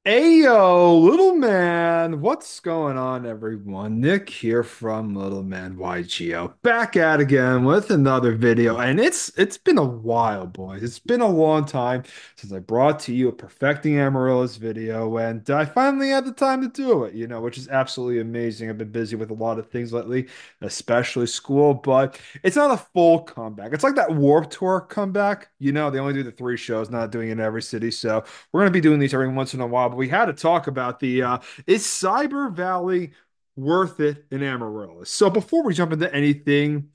Ayo, little man, what's going on, everyone? Nick here from Little Man YGO, back at again with another video, and it's been a while, boys. It's been a long time since I brought to you a perfecting Amaryllis video, and I finally had the time to do it, which is absolutely amazing. I've been busy with a lot of things lately, especially school, but it's not a full comeback. It's like that Warped Tour comeback. They only do the three shows, not doing it in every city, so. We're going to be doing these every once in a while, but we had to talk about the is Cyber Valley worth it in Amaryllis? So before we jump into anything,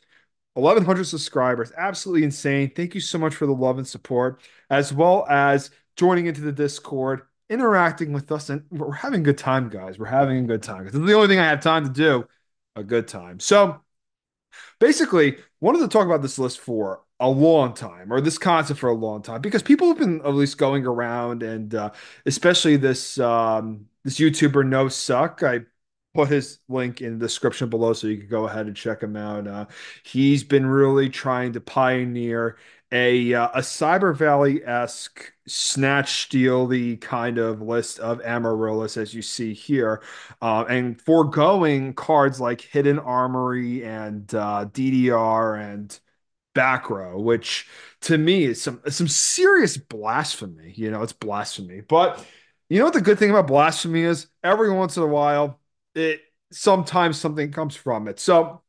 1,100 subscribers, absolutely insane. Thank you so much for the love and support, as well as joining into the Discord, interacting with us, and we're having a good time, guys. We're having a good time because it's the only thing I have time to do, a good time. So basically wanted to talk about this list for a long time, or this concept for a long time, because people have been at least going around, and especially this YouTuber No Suck. I put his link in the description below so you can go ahead and check him out. He's been really trying to pioneer a Cyber Valley-esque snatch steal the kind of list of Amaryllis as you see here, and foregoing cards like Hidden Armory and DDR and back row, which to me is some serious blasphemy. It's blasphemy. But you know what the good thing about blasphemy is? Every once in a while, it sometimes something comes from it. So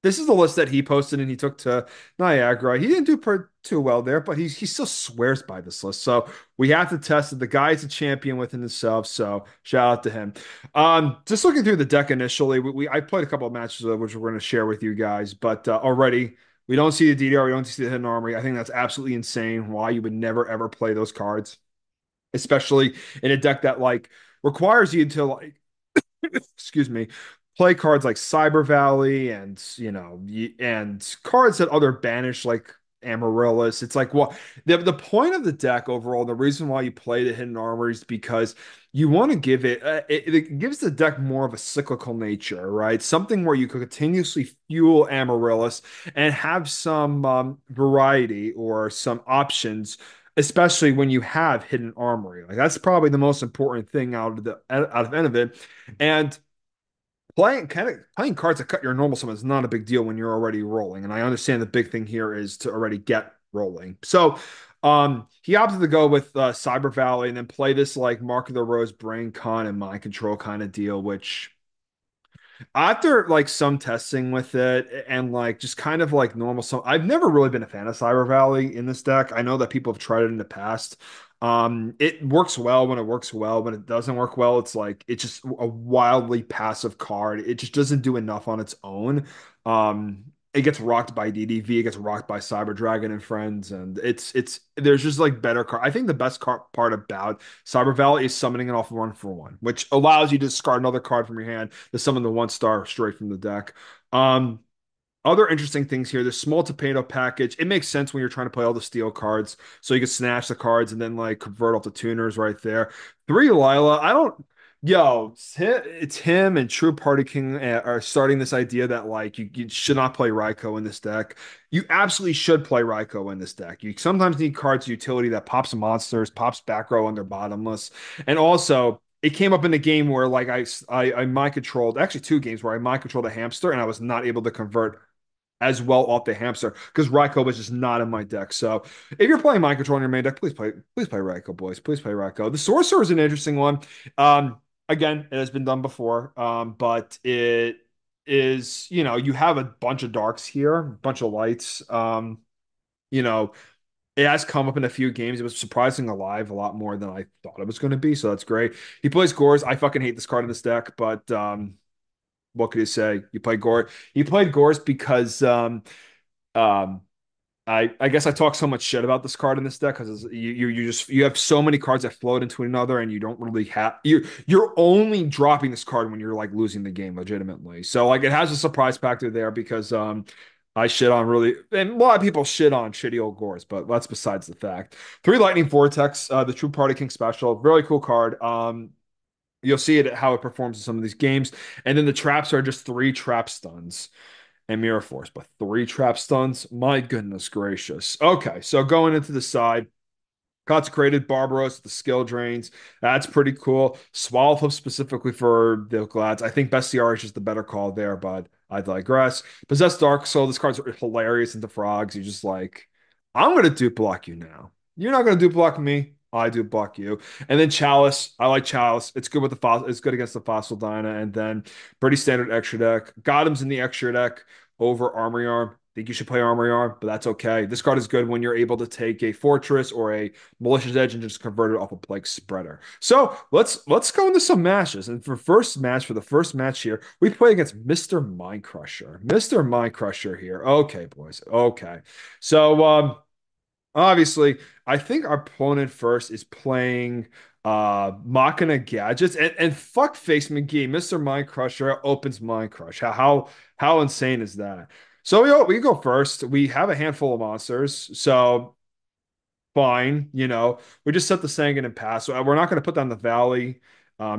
this is the list that he posted and he took to Niagara. He didn't do too well there, but he still swears by this list. So we have to test it. The guy's a champion within himself. So shout out to him. Just looking through the deck initially, I played a couple of matches which we're going to share with you guys, but already we don't see the DDR, we don't see the Hidden Armory. I think that's absolutely insane. Why you would never ever play those cards, especially in a deck that like requires you to like excuse me, play cards like Cyber Valley and and cards that other banish like Amaryllis. It's like, well, the point of the deck overall, the reason why you play the Hidden Armor is because you want to give it gives the deck more of a cyclical nature, right? Something where you could continuously fuel Amaryllis and have some variety or some options, especially when you have Hidden Armory. Like that's probably the most important thing out of any of it. And playing cards that cut your normal summon is not a big deal when you're already rolling. And I understand the big thing here is to already get rolling. So he opted to go with Cyber Valley and then play this like Mark of the Rose Brain Con and Mind Control kind of deal, which after like some testing with it and like just kind of like normal, so I've never really been a fan of Cyber Valley in this deck. I know that people have tried it in the past. It works well when it works well. When it doesn't work well, it's just a wildly passive card. It just doesn't do enough on its own. It gets rocked by DDV, it gets rocked by Cyber Dragon and friends, and it's there's just like better card. I think the best part about Cyber Valley is summoning it off 1 for 1, which allows you to discard another card from your hand to summon the 1 star straight from the deck. Um, Other interesting things here, the small torpedo package. It makes sense when you're trying to play all the steel cards. So you can snatch the cards and then like convert off the tuners right there. Three Lila. I don't Yo, it's him and True Party King are starting this idea that like you should not play Raikou in this deck. You absolutely should play Raikou in this deck. You sometimes need cards utility that pops monsters, pops back row under bottomless. And also it came up in a game where like I mind controlled, actually 2 games where I mind controlled a hamster and I was not able to convert as well off the hamster because Raikou was just not in my deck. So if you're playing mind control in your main deck, please play Raikou, boys. Please play Raikou. The Sorcerer is an interesting one. Again, it has been done before, but it is, you have a bunch of darks here, a bunch of lights. You know, it has come up in a few games. It was surprising alive a lot more than I thought it was going to be, so that's great. He plays Gores. I fucking hate this card in this deck, but what could you say? You play Gore. He played Gores because um I guess I talk so much shit about this card in this deck because you have so many cards that float into another and you don't really have you're only dropping this card when you're like losing the game legitimately. So like it has a surprise factor there because I shit on really and a lot of people shit on shitty old Gores, but that's besides the fact. Three Lightning Vortex, the True Party King special, really cool card. You'll see it how it performs in some of these games. And then the traps are just 3 trap stuns and Mirror Force, but 3 trap stuns. My goodness gracious. Okay, so going into the side, Consecrated Barbaros, the skill drains. That's pretty cool. Swallowhoof specifically for the Glads. I think Bestiary is just the better call there, but I digress. Possessed Dark Soul. This card's hilarious into frogs. You're just like, I'm gonna dupe block you now. You're not gonna dupe block me. I dupe block you. And then Chalice. I like Chalice. It's good with the fossil. It's good against the Fossil Dyna. And then pretty standard extra deck. Gotham's in the extra deck over Armory Arm. Think you should play Armory Arm, but that's okay. This card is good when you're able to take a Fortress or a Malicious Edge and just convert it off a Plague Spreader. So let's go into some matches. And for the first match here, we play against Mr. Mind Crusher. Mr. Mind Crusher here. Okay, boys. Okay. So obviously, I think our opponent first is playing Machina Gadgets and fuckface McGee, Mr. Mind Crusher opens Mind Crush. How insane is that? So we go first. We have a handful of monsters. So fine, we just set the Sanguine and pass. So we're not going to put down the Valley,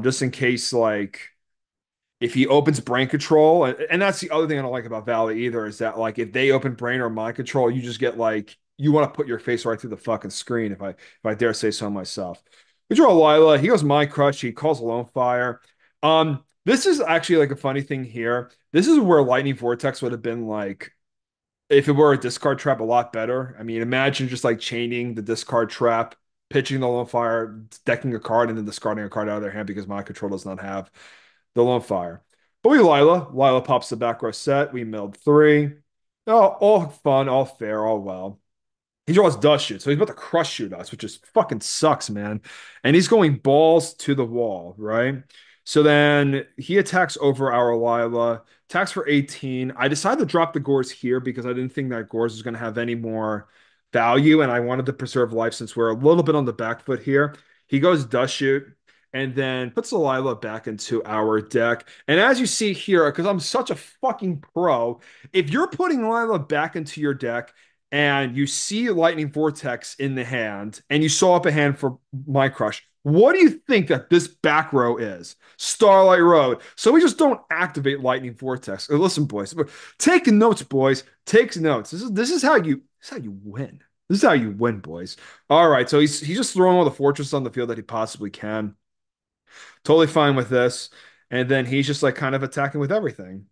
just in case, like, if he opens Brain Control, and that's the other thing I don't like about Valley either, is that, like, if they open Brain or Mind Control, you just get, like, you want to put your face right through the fucking screen, if I dare say so myself. We draw Lila. He goes Mind Crush. He calls Lone Fire. This is actually like a funny thing here. This is where Lightning Vortex would have been like if it were a discard trap, a lot better. I mean, imagine just like chaining the discard trap, pitching the lone fire, decking a card, and then discarding a card out of their hand because my control does not have the lone fire. But we Lila. Lila pops the back row set. We milled three. All fun, all fair, all well. He draws Dust Shoot, so he's about to crush shoot us, which just fucking sucks, man. And he's going balls to the wall, right? So then he attacks over our Lila, attacks for 18. I decided to drop the Gores here because I didn't think that Gores was going to have any more value, and I wanted to preserve life since we're a little bit on the back foot here. He goes Dust Shoot and then puts the Lila back into our deck. And as you see here, because I'm such a fucking pro, if you're putting Lila back into your deck, and you see Lightning Vortex in the hand, and you saw up a hand for My Crush, what do you think that this back row is? Starlight Road. So we just don't activate Lightning Vortex. Listen, boys, take notes, boys. Take notes. This is how you win. This is how you win, boys. All right, so he's just throwing all the fortresses on the field that he possibly can. Totally fine with this. And then he's just like kind of attacking with everything.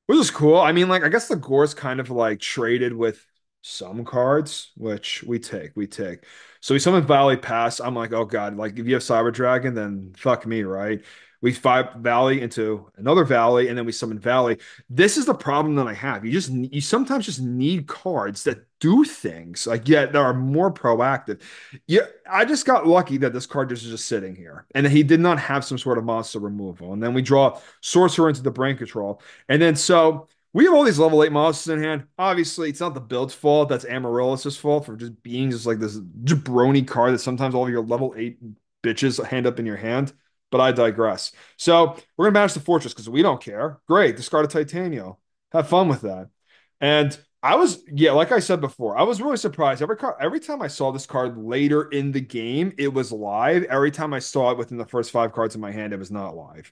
Which is cool. I mean, like, I guess the Gore's kind of like traded with some cards, which we take. We take. So we summon Valley Pass. I'm like, oh God, like if you have Cyber Dragon, then fuck me, right? We five Valley into another Valley, and then we summon Valley. This is the problem that I have. You sometimes just need cards that do things like yet that are more proactive. Yeah, I just got lucky that this card just sitting here, and that he did not have some sort of monster removal. And then we draw Sorcerer into the Brain Control. And then so we have all these level 8 monsters in hand. Obviously, it's not the build's fault. That's Amaryllis' fault for just being just like this jabroni card that sometimes all of your level 8 bitches hand up in your hand. But I digress. So we're gonna manage the fortress because we don't care. Great, discard a Titania. Have fun with that. And I was, yeah, like I said before, I was really surprised. Every time I saw this card later in the game, it was live. Every time I saw it within the first 5 cards in my hand, it was not live,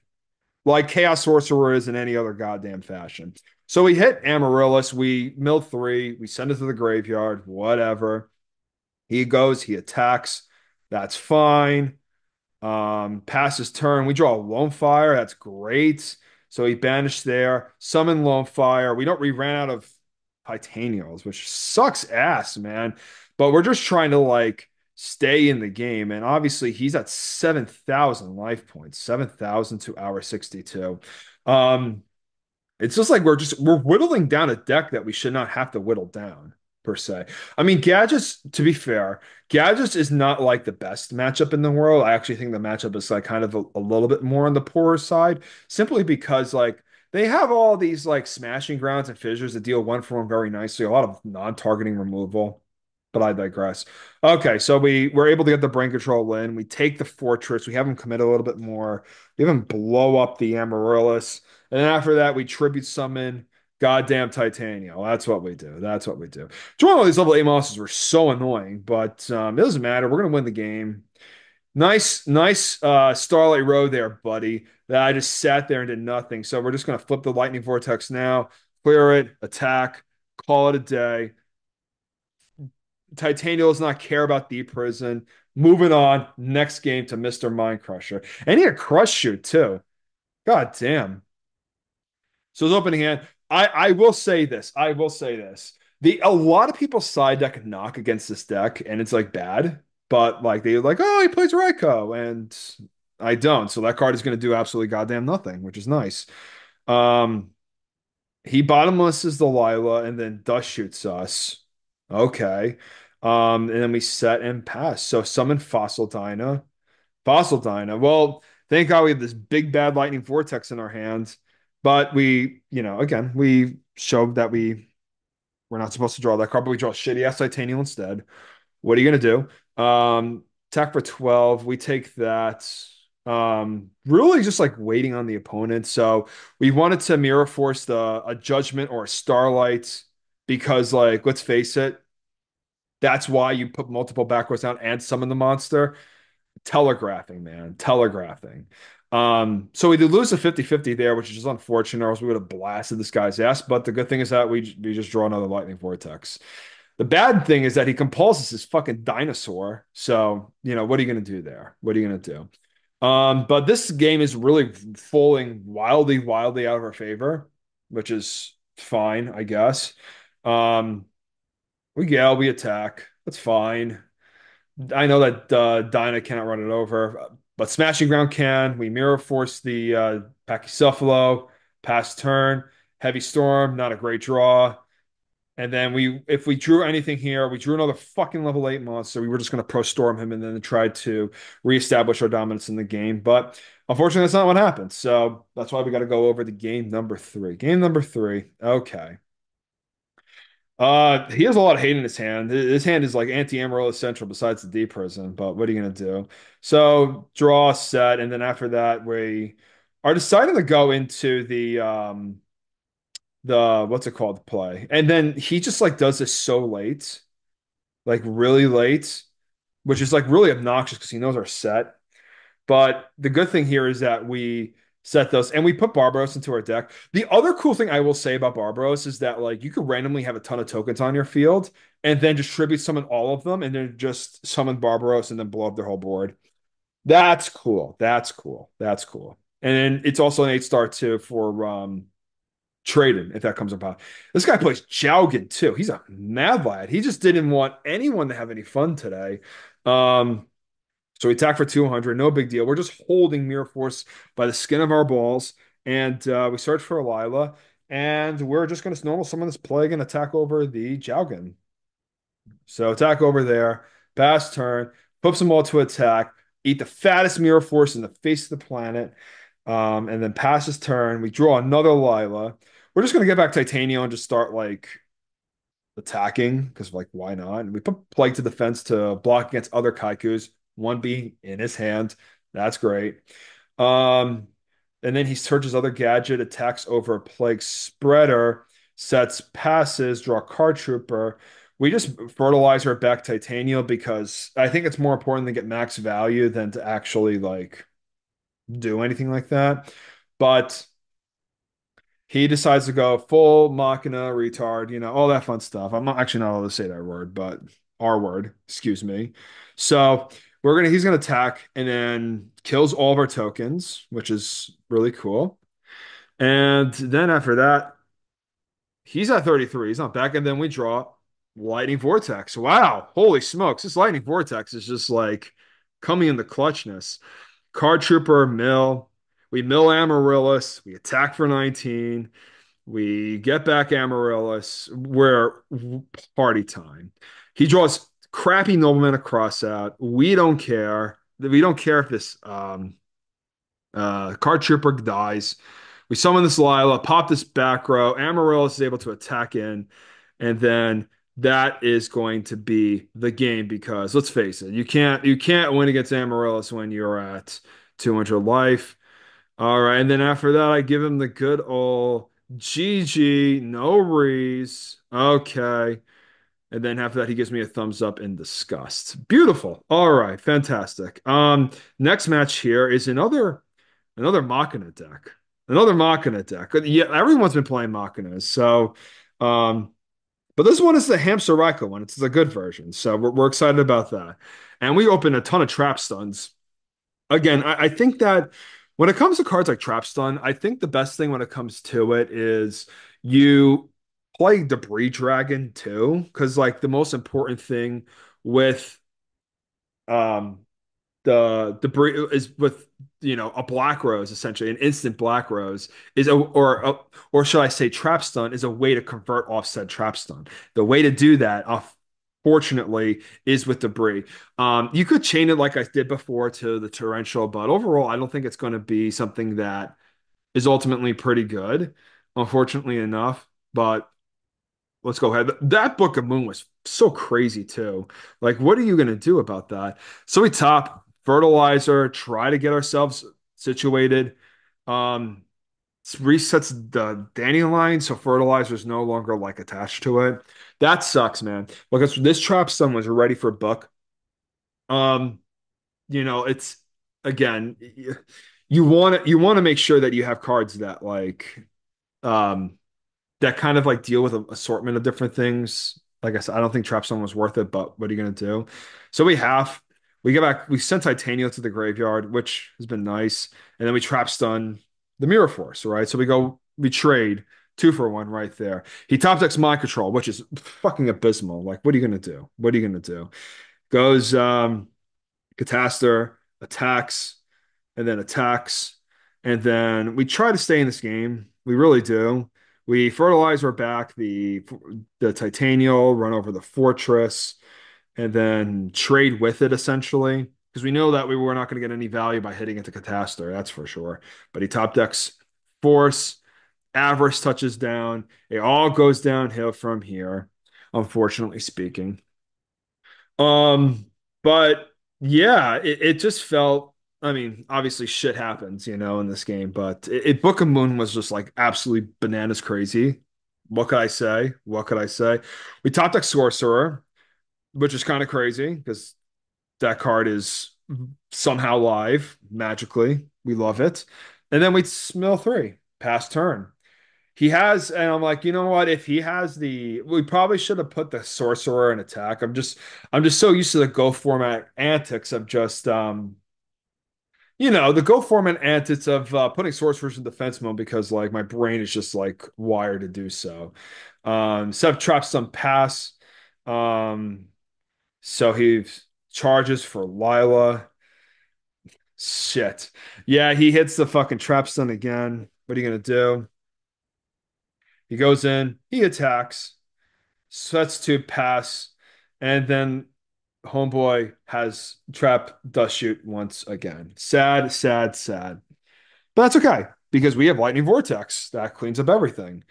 like Chaos Sorcerer is in any other goddamn fashion. So we hit Amaryllis, we mill three, we send it to the graveyard, whatever. He goes, he attacks. That's fine. Passes turn. We draw a Lone Fire. That's great. So he banished there. Summon Lone Fire. We ran out of Titanials, which sucks ass, man. But we're just trying to like stay in the game. And obviously he's at 7,000 life points, 7,000 to our 62. Um, it's just like we're whittling down a deck that we should not have to whittle down per se. I mean, Gadgets, to be fair, Gadgets is not like the best matchup in the world. I actually think the matchup is like kind of a little bit more on the poorer side, simply because like they have all these like smashing grounds and fissures that deal one for one very nicely, a lot of non-targeting removal. But I digress. Okay, so we're able to get the brain control in. We take the fortress. We have them commit a little bit more. We have them blow up the Amaryllis. And then after that, we tribute summon goddamn Titania. Well, that's what we do. That's what we do. Drawing all these level 8 monsters were so annoying, but it doesn't matter. We're gonna win the game. Nice Starlight Road there, buddy. That I just sat there and did nothing. So we're just gonna flip the Lightning Vortex now, clear it, attack, call it a day. Titania does not care about Deep Prison. Moving on, next game to Mr. Mind Crusher. And he had Crush Shoot too. God damn. So his opening hand, I will say this. I will say this. A lot of people side deck knock against this deck, and it's like bad, but like they're like, oh, he plays Raikou, and I don't. So that card is going to do absolutely goddamn nothing, which is nice. Um, he bottomless is the Lila, and then Dust shoots us. Okay. And then we set and pass. So summon Fossil Dyna. Fossil Dyna. Well, thank God we have this big bad lightning vortex in our hands. But again, we showed that we're not supposed to draw that card, but we draw shitty ass Titanium instead. What are you gonna do? Attack for 12. We take that. Really just like waiting on the opponent. So we wanted to mirror force a judgment or a starlight because, like, let's face it, that's why you put multiple backwards down and summon the monster. Telegraphing, man. Telegraphing. So we did lose a 50-50 there, which is just unfortunate, or else we would have blasted this guy's ass. But the good thing is that we just draw another lightning vortex. The bad thing is that he compulses his fucking dinosaur. So, what are you gonna do there? What are you gonna do? But this game is really falling wildly, wildly out of our favor, which is fine, I guess. Um, we attack. That's fine. I know that Dinah cannot run it over, but Smashing Ground can. We Mirror Force the Pachycephalo, pass turn, Heavy Storm, not a great draw. And then if we drew anything here, we drew another fucking level 8 monster. We were just going to Pro Storm him and then try to reestablish our dominance in the game. But unfortunately, that's not what happened. So that's why we got to go over the game number 3. Game number 3. Okay. He has a lot of hate in his hand. His hand is like anti-Amaryllis Central besides the D prison, but what are you gonna do? So draw set, and then after that, we are deciding to go into the what's it called play. And then he just like does this so late, like really late, which is like really obnoxious because he knows our set. But the good thing here is that we set those and we put Barbaros into our deck. The other cool thing I will say about Barbaros is that like you could randomly have a ton of tokens on your field and then just tribute summon all of them and then just summon Barbaros and then blow up their whole board. That's cool. That's cool. That's cool. And then it's also an 8-star too for trading if that comes about. This guy plays Jowgen too. He's a mad lad. He just didn't want anyone to have any fun today. Um, so we attack for 200, no big deal. We're just holding Mirror Force by the skin of our balls, and we search for a Lila, and we're just going to normal summon this plague and attack over the Jowgen. So attack over there, pass turn, put them all to attack, eat the fattest Mirror Force in the face of the planet, and then pass his turn. We draw another Lila. We're just going to get back Titanium and just start like attacking because like why not? And we put Plague to Defense to block against other Kaikus, one being in his hand. That's great. Um, and then he searches other gadget, attacks over Plague Spreader, sets passes, draw Card Trooper. We just fertilize our back Titanium because I think it's more important to get max value than to actually like do anything like that. But he decides to go full Machina, retard, all that fun stuff. I'm not actually not allowed to say that word, but R word, excuse me. So he's gonna attack and then kills all of our tokens, which is really cool. And then after that, he's at 33. He's not back, and then we draw Lightning Vortex. Wow, holy smokes! This Lightning Vortex is just like coming in the clutchness. Card Trooper, mill. We mill Amaryllis. We attack for 19. We get back Amaryllis. We're party time. He draws crappy Nobleman across out. We don't care. We don't care if this card trooper dies. We summon this Lila, pop this back row. Amaryllis is able to attack in, and then that is going to be the game because let's face it, you can't win against Amaryllis when you're at 200 life. All right, and then after that, I give him the good old GG, no rees. Okay. And then after that, he gives me a thumbs up in disgust. Beautiful. All right, fantastic. Next match here is another Machina deck. Another Machina deck. Yeah, everyone's been playing Machinas. So But this one is the Hamster Raikou one. It's the good version. So we're excited about that. And we opened a ton of trap stuns. Again, I think that when it comes to cards like Trap Stun, I think the best thing when it comes to it is you play Debris Dragon too. Because like the most important thing with um the debris is with a black rose, essentially an instant black rose is or should I say trap stun is a way to convert offset trap stun. The way to do that fortunately is with debris. You could chain it like I did before to the torrential, but overall I don't think it's going to be something that is ultimately pretty good, unfortunately enough. But let's go ahead. That Book of Moon was so crazy too. Like, what are you gonna do about that? So we top fertilizer, try to get ourselves situated. Um, Resets the dandelion, so fertilizer is no longer like attached to it. That sucks, man. Because this trap stun was ready for book. Um, it's again, you want to make sure that you have cards that um that kind of like deal with an assortment of different things. Like I said, I don't think Trap Zone was worth it, but what are you gonna do? So we get back, we sent Titania to the graveyard, which has been nice, and then we trap stun the Mirror Force, right? So we trade 2 for 1 right there. He top decks Mind Control, which is fucking abysmal. Like, what are you gonna do? What are you gonna do? Goes Catastor, attacks, and then attacks. And then we try to stay in this game. We really do. We fertilize our back, the Titanial, run over the fortress, and then trade with it essentially. Because we know that we were not going to get any value by hitting into Catastor, that's for sure. But he top decks Force, Avarice touches down. It all goes downhill from here, unfortunately speaking. Um, but yeah, it just felt, I mean, obviously shit happens, in this game, but Book of Moon was just like absolutely bananas crazy. What could I say? What could I say? We top deck Sorcerer, which is kind of crazy because that card is somehow live magically. We love it. And then we mill three, pass turn. He has, and I'm like, you know what? If he has we probably should have put the sorcerer in attack. I'm just so used to the Go format antics of just, the Go format antics of putting sorcerers in defense mode because like my brain is just like wired to do so. Seb traps some pass. Um, so he charges for Lila. Shit. Yeah, he hits the fucking trap stun again. What are you gonna do? He goes in, he attacks. Sets to pass, and then Homeboy has trap dust shoot once again. Sad, sad, sad. But that's okay because we have Lightning Vortex that cleans up everything.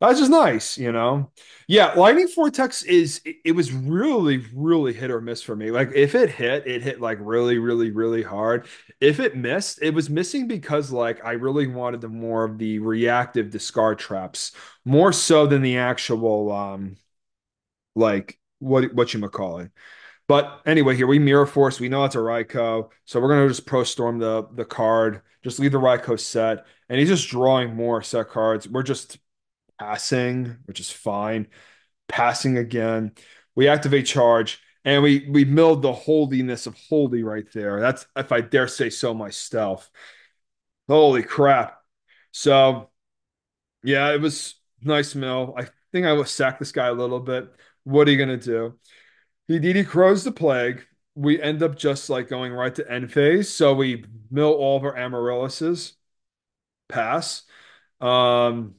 That's just nice. Yeah, Lightning Vortex it was really, really hit or miss for me. Like if it hit like really, really, really hard. If it missed, it was missing because like I really wanted the more of the reactive discard traps, more so than the actual like what you call it. But anyway, here we Mirror Force. We know it's a Raikou, so we're gonna just Pro Storm the card. Just leave the Raikou set, and he's just drawing more set cards. We're just passing, which is fine. Passing again. We activate charge, and we milled the holiness of holy right there. That's if I dare say so myself. Holy crap! So yeah, it was nice mill. I think I will sack this guy a little bit. What are you gonna do? He crows the plague. We end up just like going right to end phase. So we mill all of our Amaryllises, pass. Um,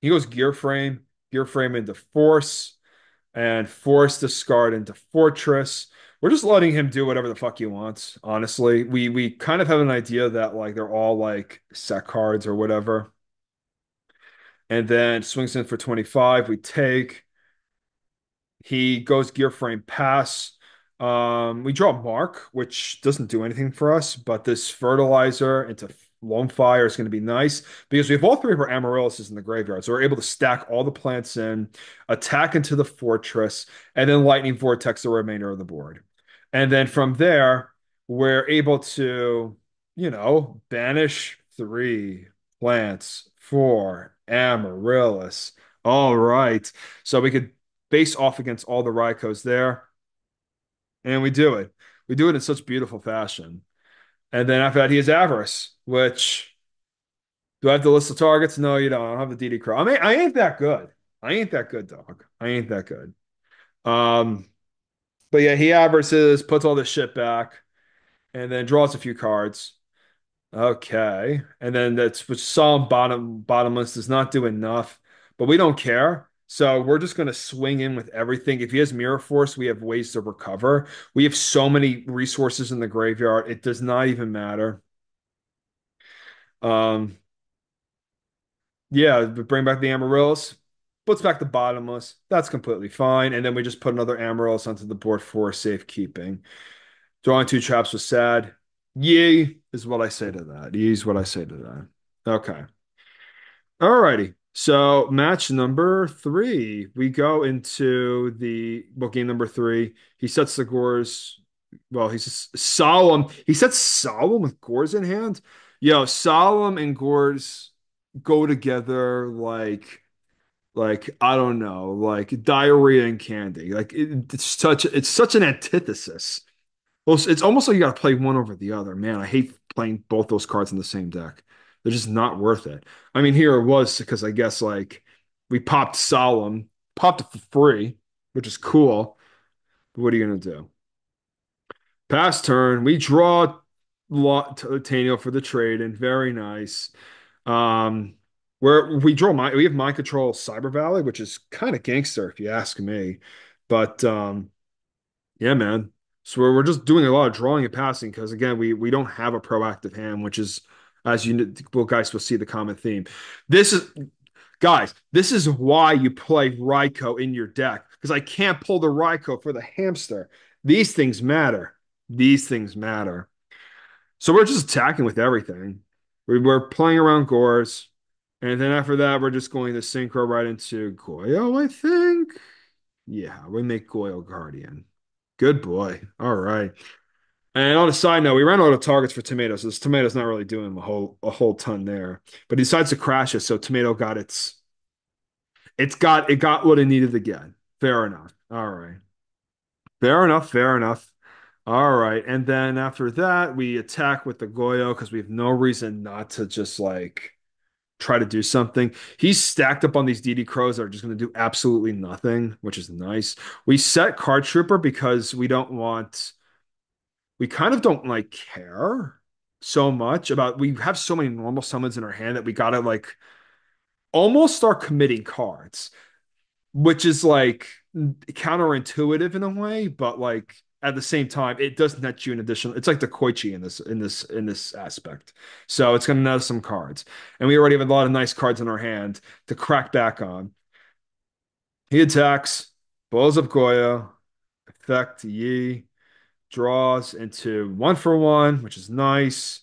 he goes gear frame into force, and force discard into fortress. We're just letting him do whatever the fuck he wants, honestly. We kind of have an idea that like they're all like set cards or whatever. And then swings in for 25. We take. He goes gear frame pass. We draw Mark, which doesn't do anything for us, but this fertilizer into Lone Fire is going to be nice because we have all three of our Amaryllis in the graveyard. So we're able to stack all the plants in, attack into the fortress, and then Lightning Vortex the remainder of the board. And then from there, we're able to, banish 3 plants, 4 Amaryllis. All right. So we could face off against all the Raikos there, and we do it. We do it in such beautiful fashion. And then after that, he has Avarice, which do I have the list of targets? No, you don't. I don't have the DD Crow. I mean, I ain't that good. I ain't that good, dog. I ain't that good. Um, but yeah, he averages, puts all this shit back, and then draws a few cards. Okay. And then that's which some bottomless does not do enough, but we don't care. So we're just gonna swing in with everything. If he has Mirror Force, we have ways to recover. We have so many resources in the graveyard, it does not even matter. Um, yeah, but bring back the Amaryllis, puts back the bottomless. That's completely fine. And then we just put another Amaryllis onto the board for safekeeping. Drawing two traps was sad. Yee is what I say to that. Yee is what I say to that. Okay. Alrighty. So match number three. We go into game number three. He sets the Gores. Well, he's just solemn. He sets solemn with Gores in hand. Yo, solemn and Gores go together like I don't know, like diarrhea and candy. Like it's such an antithesis. Well, it's almost like you got to play one over the other. Man, I hate playing both those cards in the same deck. They're just not worth it. I mean, here it was because I guess like we popped Solemn, popped it for free, which is cool. But what are you gonna do? Pass turn, we draw Tanio for the trade, and very nice. Um, where we have Mind Control Cyber Valley, which is kind of gangster if you ask me. But yeah, man. So we're just doing a lot of drawing and passing because again, we don't have a proactive hand, which is as well, guys will see the common theme. This is guys, this is why you play Raikou in your deck because I can't pull the Raikou for the hamster. These things matter. These things matter. So we're just attacking with everything. We're playing around Gores, and then after that, we're just going to synchro right into Goyo, I think. Yeah, we make Goyo Guardian. Good boy. All right. And on a side note, we ran out of targets for Tomato, so this Tomato's not really doing a whole ton there. But he decides to crash it, so Tomato got it got what it needed to get. Fair enough. All right. Fair enough. Fair enough. All right. And then after that, we attack with the Goyo because we have no reason not to just like try to do something. He's stacked up on these DD Crows that are just going to do absolutely nothing, which is nice. We set Card Trooper because we kind of don't like care so much about we have so many normal summons in our hand that we gotta like almost start committing cards, which is like counterintuitive in a way, but like at the same time, it does net you an additional. It's like the Koichi in this aspect. So it's gonna net us some cards, and we already have a lot of nice cards in our hand to crack back on. He attacks, blows up Goya, effect Yi, draws into 1 for 1, which is nice.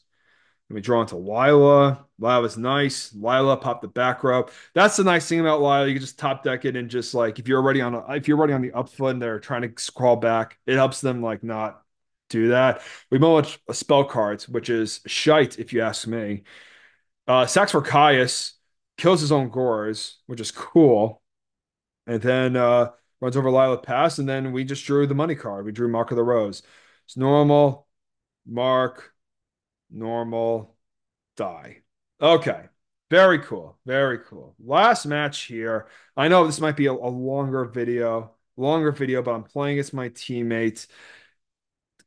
And we draw into Lila. Lila's nice. Lila popped the back row. That's the nice thing about Lila. You can just top deck it and just like if you're already on the up foot and they're trying to scroll back, it helps them like not do that. We mulch a spell cards, which is shite if you ask me. Sacks for Caius, kills his own Gores, which is cool. And then runs over Lila Pass, and then we just drew the money card. We drew Mark of the Rose. It's normal, Mark, normal, die. Okay. Very cool. Very cool. Last match here. I know this might be a longer video, but I'm playing against my teammates.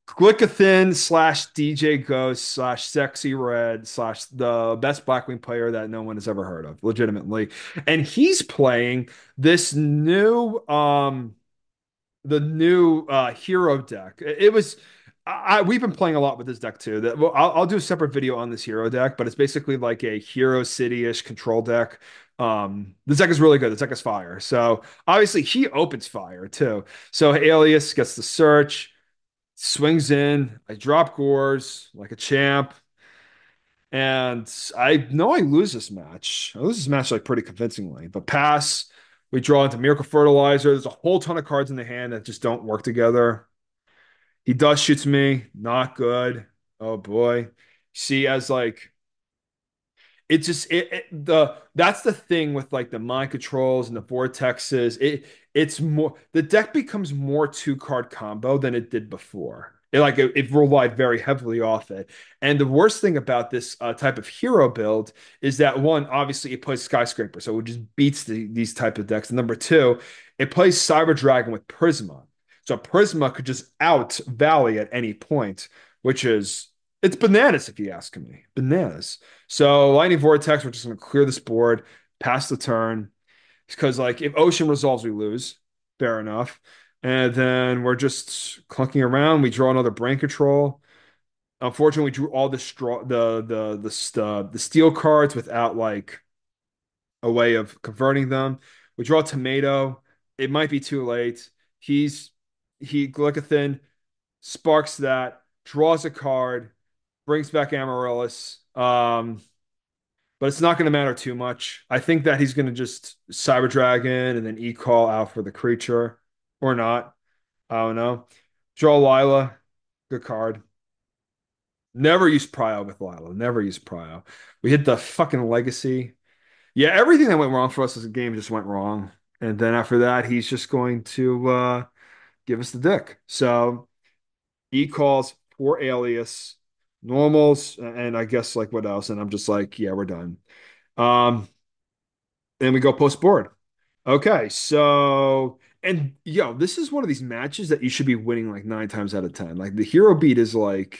Glycothin slash DJ Ghost slash Sexy Red slash the best Blackwing player that no one has ever heard of, legitimately. And he's playing this the new hero deck. It was we've been playing a lot with this deck too. Well, I'll do a separate video on this hero deck, but it's basically like a hero city-ish control deck. This deck is really good. This deck is fire. So obviously he opens fire too. So Alias gets the search, swings in. I drop Gores like a champ, and I know I lose this match. I lose this match like pretty convincingly, but pass. We draw into Miracle Fertilizer. There's a whole ton of cards in the hand that just don't work together. He does shoots me, not good. Oh boy. See, as like it just the that's the thing with like the mind controls and the vortexes. It's more the deck becomes more two card combo than it did before. It relied very heavily off it. And the worst thing about this type of hero build is that one, obviously it plays Skyscraper, so it just beats these type of decks. And number two, it plays Cyber Dragon with Prisma. So Prisma could just out Valley at any point, which is it's bananas if you ask me. Bananas. So Lightning Vortex, we're just gonna clear this board, pass the turn. Because like if Ocean resolves, we lose. Fair enough. And then we're just clunking around. We draw another Brain Control. Unfortunately, we drew all the straw the steel cards without like a way of converting them. We draw a Tomato. It might be too late. He's he Glycothin sparks that, draws a card, brings back Amaryllis. But it's not going to matter too much. I think that he's going to just Cyber Dragon and then E-Call out for the creature or not. I don't know. Draw Lila. Good card. Never use Prio with Lila. Never use Prio. We hit the fucking Legacy. Yeah, everything that went wrong for us as a game just went wrong. And then after that, he's just going to give us the dick. So E-Calls for Alias, normals, and I guess like what else? And I'm just like, yeah, we're done. Um, and we go post board. Okay, so and yo, this is one of these matches that you should be winning like 9 times out of 10. Like the hero beat is like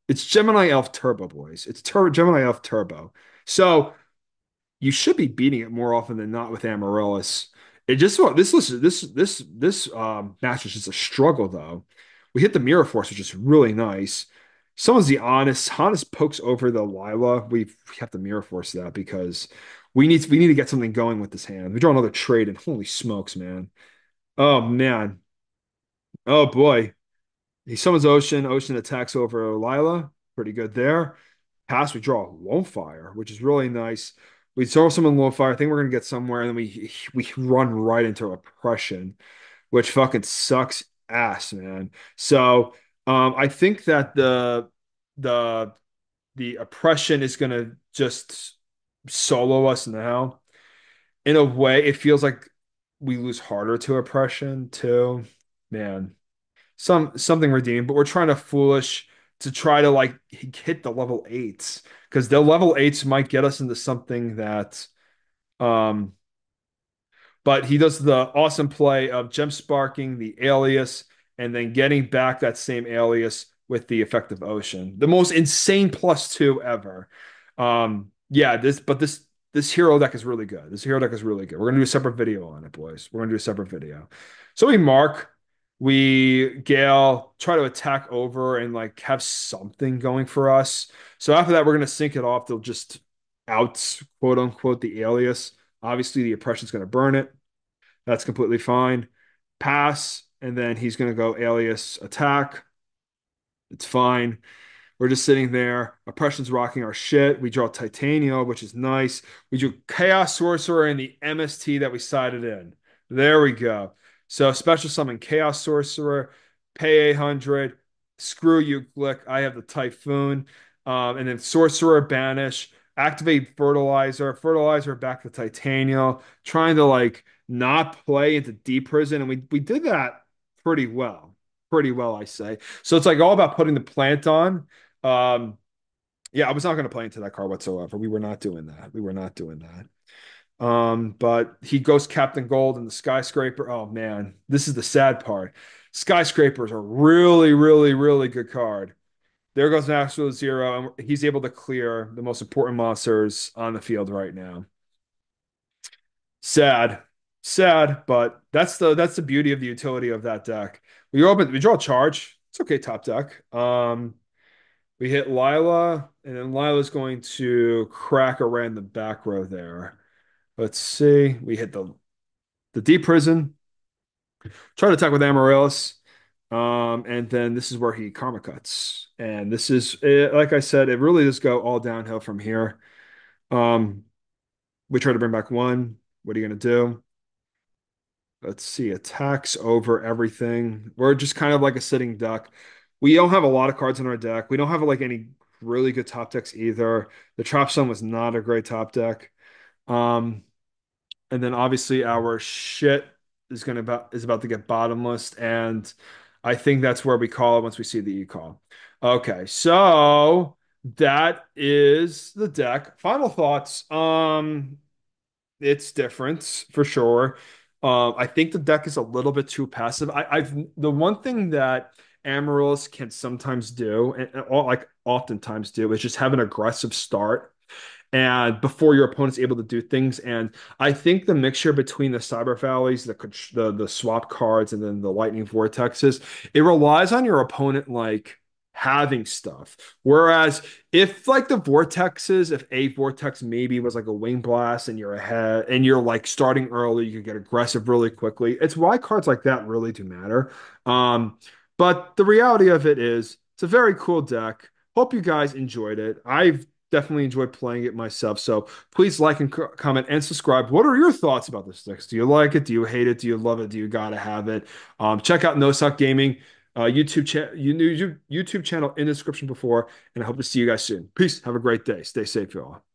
it's Gemini Elf Turbo, boys. It's Gemini Elf Turbo. So you should be beating it more often than not with Amaryllis. It just well, this match is just a struggle though. We hit the Mirror Force, which is really nice. Someone's the honest. Honest pokes over the Lila. We have to Mirror Force that because we need to get something going with this hand. We draw another trade, and holy smokes, man! Oh man! Oh boy! He summons Ocean. Ocean attacks over Lila. Pretty good there. Pass, we draw a Lone Fire, which is really nice. We throw some in Lone Fire. I think we're gonna get somewhere, and then we run right into Oppression, which fucking sucks ass, man. So I think that the the Oppression is gonna just solo us now. In a way, it feels like we lose harder to Oppression too. Man, something redeemed, but we're trying to foolish to try to like hit the level eights because the level eights might get us into something that um but he does the awesome play of gem sparking the alias and then getting back that same alias with the effective ocean. The most insane +2 ever. Yeah, this hero deck is really good. This hero deck is really good. We're gonna do a separate video on it, boys. We're gonna do a separate video. So we Gale try to attack over and like have something going for us. So after that, we're gonna sink it off. They'll just out quote unquote the alias. Obviously, the oppression's gonna burn it. That's completely fine. Pass, and then he's going to go alias attack. It's fine. We're just sitting there. Oppression's rocking our shit. We draw Titania, which is nice. We drew Chaos Sorcerer and the MST that we sided in. There we go. So special summon Chaos Sorcerer, pay 800. Screw you, Glick. I have the Typhoon. And then Sorcerer, banish. Activate Fertilizer. Fertilizer back to Titania. Trying to like not play into Deep Prison. And we did that pretty well. Pretty well, I say. So it's like all about putting the plant on. Um, yeah, I was not going to play into that card whatsoever. We were not doing that. We were not doing that. But he goes Captain Gold and the Skyscraper. Oh man, this is the sad part. Skyscraper is a really, really, really good card. There goes an absolute zero, and he's able to clear the most important monsters on the field right now. Sad, sad, but that's the beauty of the utility of that deck. We draw a charge. It's okay, top deck. We hit Lila, and then Lila's going to crack around the back row there. Let's see. We hit the deep prison. Try to attack with Amaryllis. And then this is where he karma cuts. And this is like I said, it really does go all downhill from here. Um, we try to bring back one. What are you gonna do? Let's see, attacks over everything. We're just kind of like a sitting duck. We don't have a lot of cards in our deck. We don't have like any. really good top decks either. The Trap Sun was not a great top deck. Um, and then obviously our shit is about to get bottomless, and I think that's where we call it once we see the e-call. Okay, so that is the deck. Final thoughts. It's different for sure. I think the deck is a little bit too passive. I've the one thing that Amaryllis can sometimes do, like oftentimes do, is just have an aggressive start and before your opponent's able to do things. And I think the mixture between the Cyber Valleys, the swap cards, and then the Lightning Vortexes, it relies on your opponent like having stuff. Whereas if like the vortexes, if a vortex maybe was like a wing blast and you're ahead and you're like starting early, you can get aggressive really quickly. It's why cards like that really do matter. But the reality of it is it's a very cool deck. Hope you guys enjoyed it. I've definitely enjoyed playing it myself. So please like and comment and subscribe. What are your thoughts about this deck? Do you like it? Do you hate it? Do you love it? Do you gotta have it? Check out No Suck Gaming YouTube channel in the description before, and I hope to see you guys soon. Peace. Have a great day. Stay safe, y'all.